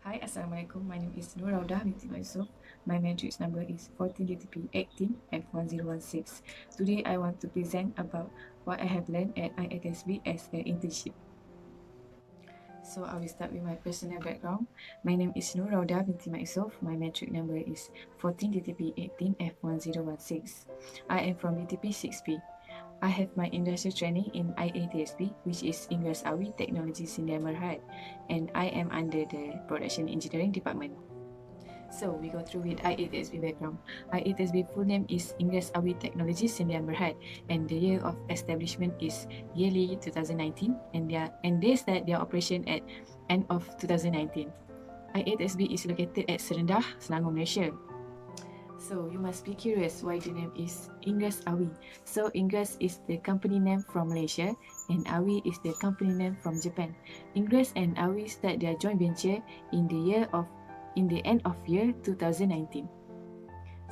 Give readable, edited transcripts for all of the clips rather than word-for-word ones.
Hi, Assalamualaikum. My name is Raudhah binti Yusof. My matrix number is 14DTP 18F1016. Today, I want to present about what I have learned at IATSB as an internship. So, I will start with my personal background. My name is Raudhah binti Yusof. My matric number is 14DTP 18F1016. I am from DTP 6P. I have my industrial training in IATSB, which is Inggeris Awi Technology Sdn Bhd, and I am under the Production Engineering Department. So we go through with IATSB background. IATSB full name is Inggeris Awi Technology Sdn Bhd, and the year of establishment is yearly 2019, and they start their operation at end of 2019. IATSB is located at Serendah, Selangor, Malaysia. So you must be curious why the name is Inggeris Awi. So Inggeris is the company name from Malaysia and Awi is the company name from Japan. Inggeris and Awi start their joint venture in the end of year 2019.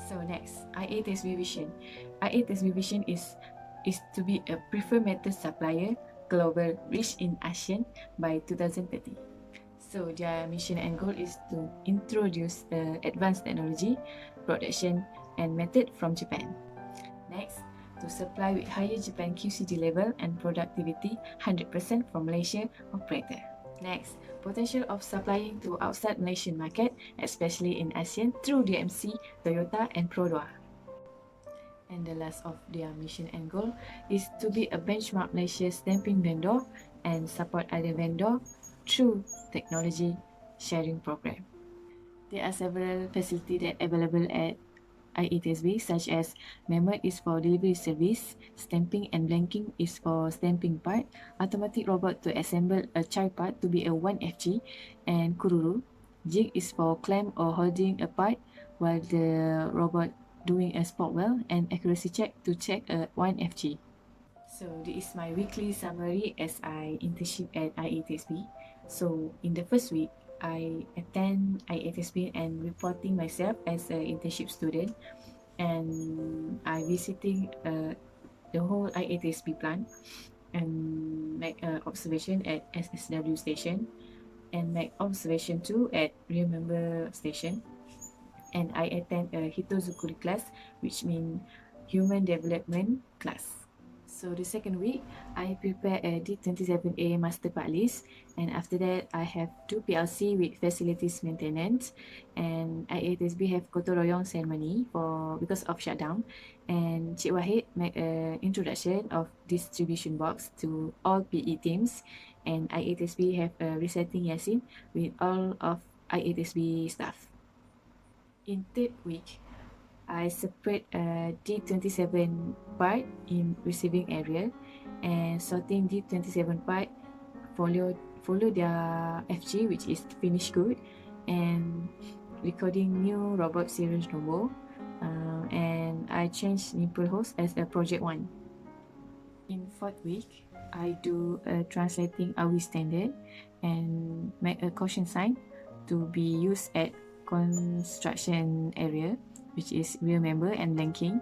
So next, IATSB vision. IATSB vision is to be a preferred metal supplier global rich in ASEAN by 2030. So their mission and goal is to introduce advanced technology, production and method from Japan. Next, to supply with higher Japan QCD level and productivity 100% from Malaysia operator. Next, potential of supplying to outside Malaysian market, especially in ASEAN through DMC, Toyota and Raudhah. And the last of their mission and goal is to be a benchmark Malaysia stamping vendor and support other vendor through technology sharing program. There are several facilities that available at IATSB, such as Member is for delivery service, stamping and blanking is for stamping part, automatic robot to assemble a child part to be a 1FG, and Kururu. Jig is for clamp or holding a part while the robot doing a spot weld, and accuracy check to check a 1FG. So this is my weekly summary as I internship at IATSB. So in the first week, I attend IATSB and reporting myself as an internship student, and I visiting the whole IATSB plant and make observation at SSW station and make observation too at real member station, and I attend a Hitozukuri class, which means human development class. So the second week, I prepare a D27A master part list, and after that, I have 2 PLC with facilities maintenance, and IATSB have Gotong Royong ceremony because of shutdown, and Cik Wahid make an introduction of distribution box to all PE teams, and IATSB have a resetting Yasin with all of IATSB staff. In third week, I separate a D27 part in receiving area, and sorting D27 part follow their FG, which is finished good, and recording new robot serial number, and I change nipple host as a project 1. In fourth week, I do a translating AWI standard and make a caution sign to be used at construction area, which is real member and linking,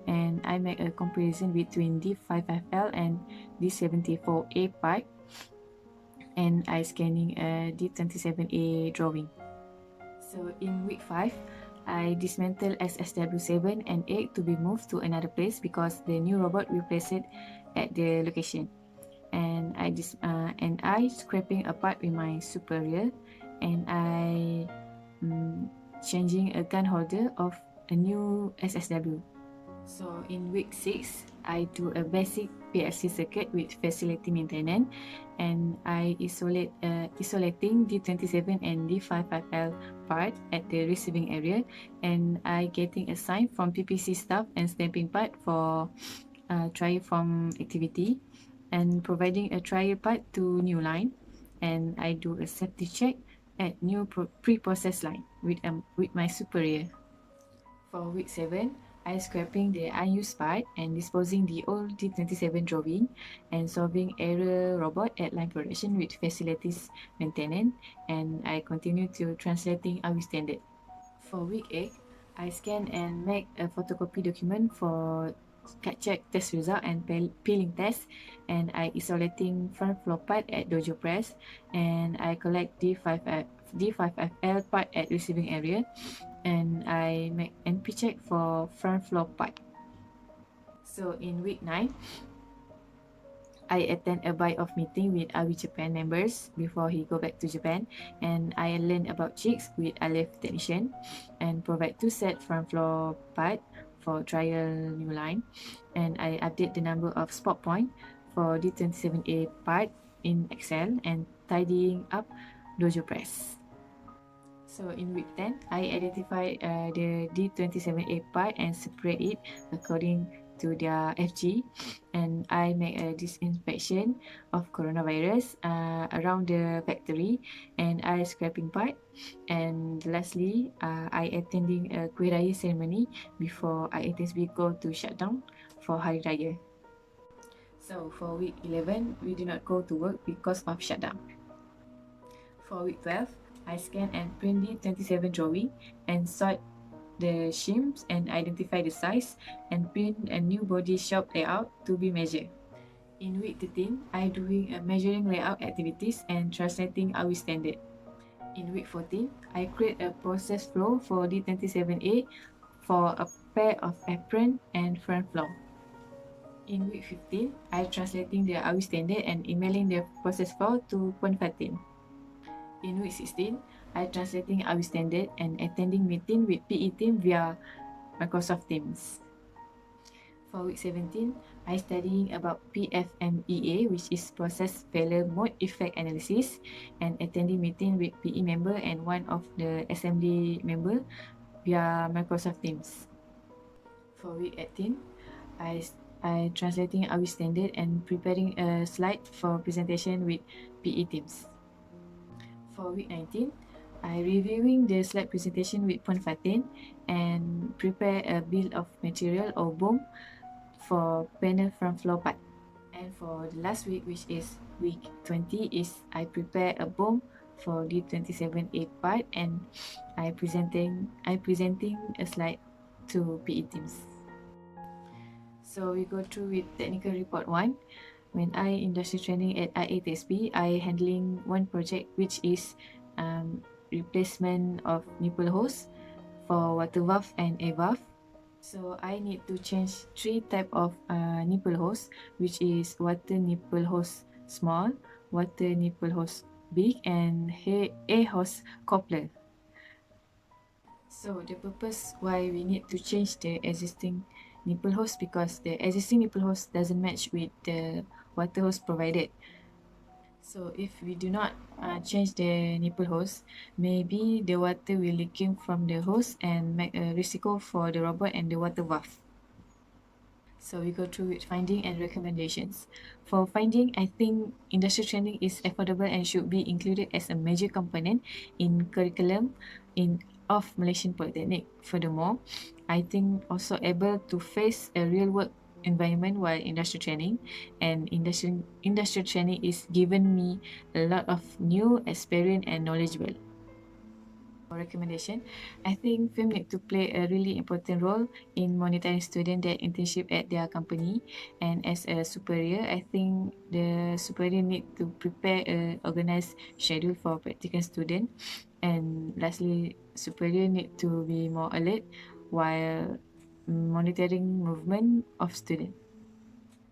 and I make a comparison between D55L and D74A part, and I scanning a D27A drawing. So in week 5, I dismantle SSW7 and 8 to be moved to another place because the new robot will place it at the location, and I scraping a part with my superior, and I changing a gun holder of a new SSW. So in week 6, I do a basic PLC circuit with facility maintenance, and I isolating D27 and D55L part at the receiving area, and I getting a sign from PPC staff and stamping part for trial form activity, and providing a trial part to new line, and I do a safety check at new pre-process line with my superior. For week 7, I scrapping the unused part and disposing the old D27 drawing, and solving error robot at line production with facilities maintenance, and I continue to translating AWI standard. For week 8, I scan and make a photocopy document for check test result and peeling test, and I isolating front floor part at dojo press, and I collect D5FL part at receiving area, and I make NP check for front floor part. So in week 9, I attend a buy-off meeting with AWI Japan members before he go back to Japan, and I learn about jigs with Aleph technician and provide 2 set front floor part for trial new line, and I update the number of spot point for D27A part in Excel and tidying up dojo press. So in week 10, I identify the D27A part and separate it according to their FG, and I make a disinfection of coronavirus around the factory, and I scraping part, and lastly I attending a Kuih Raya ceremony before IATSB go to shutdown for Hari Raya. So for week 11, we do not go to work because of shutdown. For week 12, I scan and print the 27 drawing and sort the shims and identify the size and print a new body shop layout to be measured. In week 13, I doing a measuring layout activities and translating AWI standard. In week 14, I create a process flow for D27A for a pair of apron and front floor. In week 15, I translating the AWI standard and emailing the process flow to Puan Fatin. In week 16, I translating AWI standard and attending meeting with PE team via Microsoft Teams. For week 17, I studying about PFMEA, which is Process Failure Mode Effect Analysis, and attending meeting with PE member and one of the assembly member via Microsoft Teams. For week 18, I translating AWI standard and preparing a slide for presentation with PE teams. For week 19, I reviewing the slide presentation with Puan Fatin and prepare a bill of material or BOM for panel front floor part. And for the last week, which is week 20, is I prepare a BOM for D27A part, and I presenting a slide to PE teams. So we go through with technical report 1. When I industry training at IATSB, I handling one project which is replacement of nipple hose for water valve and air valve. So I need to change 3 type of nipple hose, which is water nipple hose small, water nipple hose big, and air hose coupler. So the purpose why we need to change the existing nipple hose, because the existing nipple hose doesn't match with the water hose provided. So if we do not change the nipple hose, maybe the water will leaking from the hose and make a risk for the robot and the water valve. So we go through with finding and recommendations. For finding, I think industry training is affordable and should be included as a major component in curriculum of Malaysian Polytechnic. Furthermore, I think also able to face a real work environment while industry training, and industry training is given me a lot of new experience and knowledgeable. For recommendation, I think film need to play a really important role in monitoring student that internship at their company, and as a superior, I think the superior need to prepare a organized schedule for practical student, and lastly, superior need to be more alert while monitoring movement of student.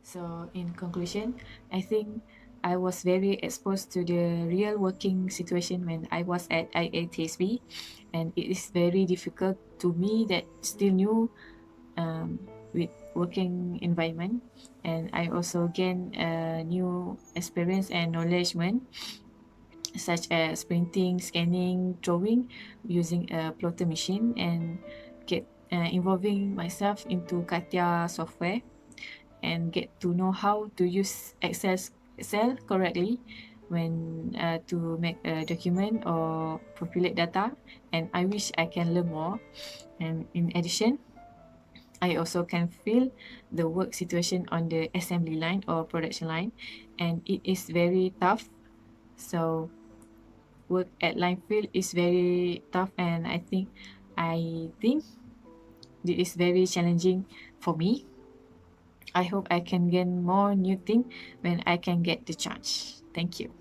So in conclusion, I think I was very exposed to the real working situation when I was at IATSB, and it is very difficult to me that still new with working environment, and I also gain new experience and knowledgement such as printing, scanning, drawing using a plotter machine, and get involving myself into Katia software and get to know how to use Excel correctly when to make a document or populate data, and I wish I can learn more. And in addition, I also can feel the work situation on the assembly line or production line, and it is very tough. So work at line field is very tough, and I think this is very challenging for me. I hope I can gain more new thing when I can get the chance. Thank you.